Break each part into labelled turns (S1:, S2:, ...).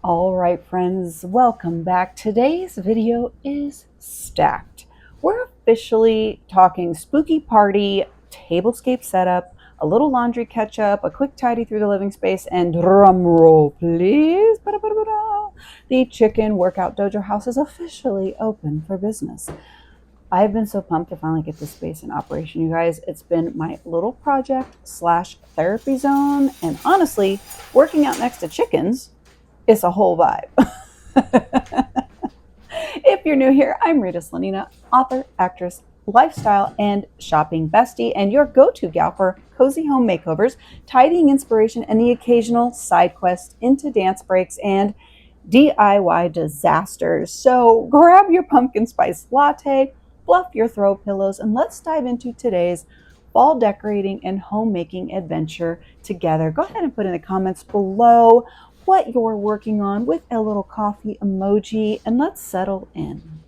S1: All right, friends, welcome back. Today's video is stacked. We're officially talking spooky party, tablescape setup, a little laundry catch up, a quick tidy through the living space, and drum roll, please. Ba-da-ba-da-ba-da. The chicken workout dojo house is officially open for business. I've been so pumped to finally get this space in operation, you guys. It's been my little project slash therapy zone, and honestly, working out next to chickens, it's a whole vibe. If you're new here, I'm Rita Slanina, author, actress, lifestyle, and shopping bestie, and your go-to gal for cozy home makeovers, tidying inspiration, and the occasional side quest into dance breaks and DIY disasters. So grab your pumpkin spice latte, fluff your throw pillows, and let's dive into today's fall decorating and homemaking adventure together. Go ahead and put in the comments below what you're working on with a little coffee emoji, and let's settle in.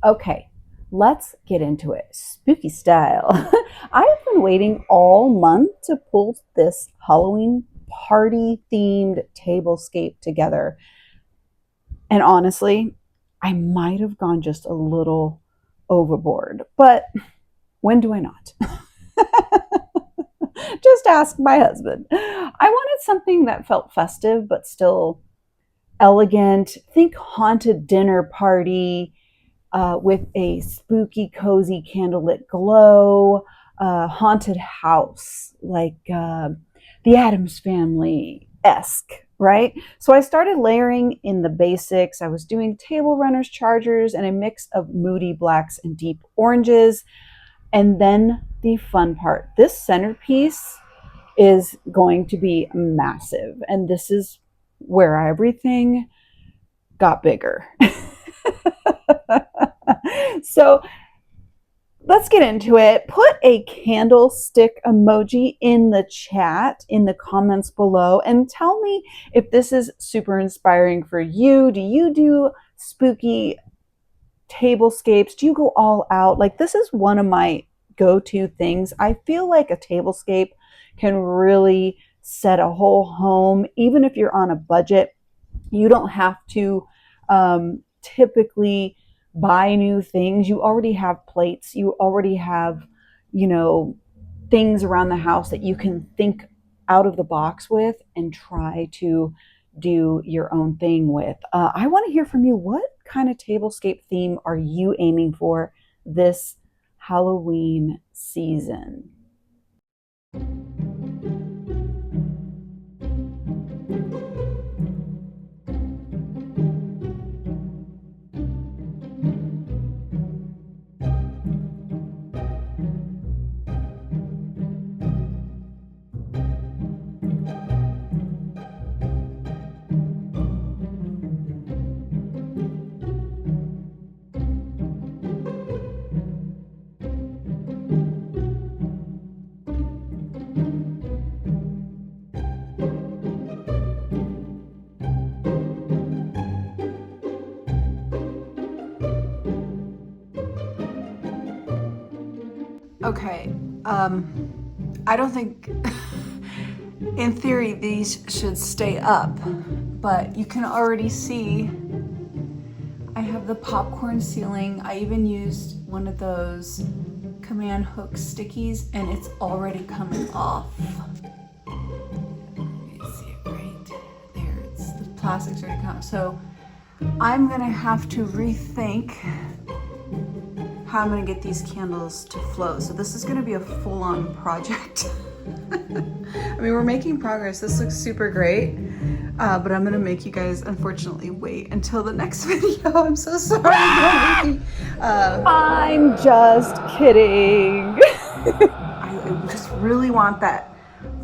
S1: Okay, let's get into it. Spooky style. I've been waiting all month to pull this Halloween party themed tablescape together. And honestly, I might have gone just a little overboard, but when do I not? Just ask my husband. I wanted something that felt festive but still elegant. Think haunted dinner party with a spooky, cozy candlelit glow, haunted house like the Addams Family esque, right? So I started layering in the basics. I was doing table runners, chargers, and a mix of moody blacks and deep oranges. And then the fun part, this centerpiece is going to be massive. And this is where everything got bigger. So let's get into it. Put a candlestick emoji in the chat, in the comments below, and tell me if this is super inspiring for you. Do you do spooky tablescapes? Do you go all out? Like, this is one of my go-to things. I feel like a tablescape can really set a whole home, even if you're on a budget. You don't have to typically buy new things. You already have plates. You already have, things around the house that you can think out of the box with and try to do your own thing with. I want to hear from you. What kind of tablescape theme are you aiming for this Halloween season? Okay, I don't think, in theory, these should stay up, but you can already see I have the popcorn ceiling. I even used one of those command hook stickies and it's already coming off. You can see it right there. The plastic's already coming. So I'm gonna have to rethink how I'm gonna get these candles to flow. So this is gonna be a full-on project. I mean, we're making progress. This looks super great, but I'm gonna make you guys, unfortunately, wait until the next video. I'm so sorry. I'm just kidding. I just really want that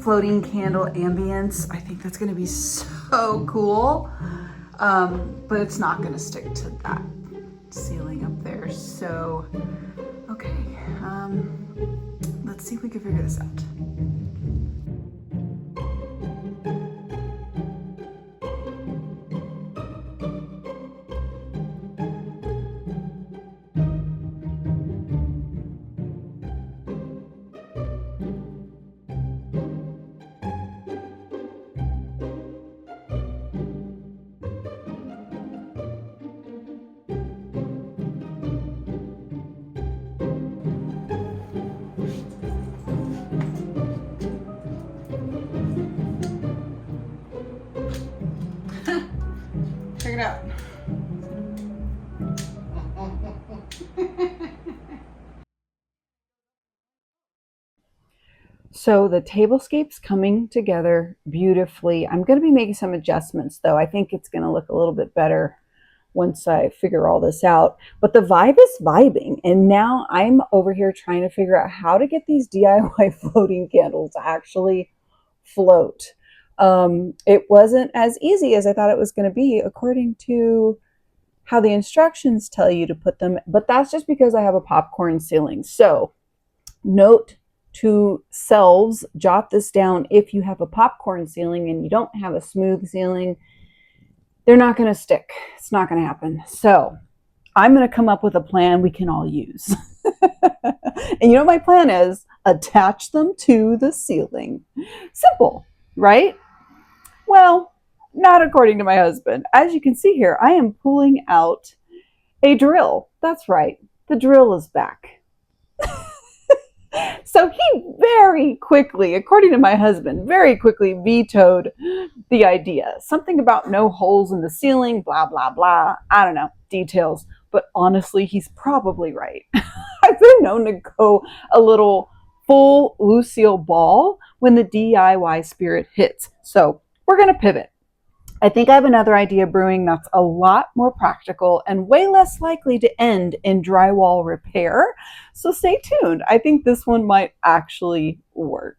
S1: floating candle ambience. I think that's gonna be so cool, but it's not gonna stick to that ceiling up there. So, okay, let's see if we can figure this out. Check it out. So the tablescape's coming together beautifully. I'm going to be making some adjustments though. I think it's going to look a little bit better once I figure all this out. But the vibe is vibing. And now I'm over here trying to figure out how to get these DIY floating candles to actually float. It wasn't as easy as I thought it was going to be according to how the instructions tell you to put them, but that's just because I have a popcorn ceiling. So note to selves, jot this down. If you have a popcorn ceiling and you don't have a smooth ceiling, they're not going to stick. It's not going to happen. So I'm going to come up with a plan we can all use. And you know what my plan is? Attach them to the ceiling. Simple, right? Well, not according to my husband. As you can see here, I am pulling out a drill. That's right, the drill is back. So he very quickly, according to my husband, very quickly vetoed the idea. Something about no holes in the ceiling, blah, blah, blah. I don't know, details. But honestly, he's probably right. I've been known to go a little full Lucille Ball when the DIY spirit hits. So we're going to pivot. I think I have another idea brewing that's a lot more practical and way less likely to end in drywall repair. So stay tuned. I think this one might actually work.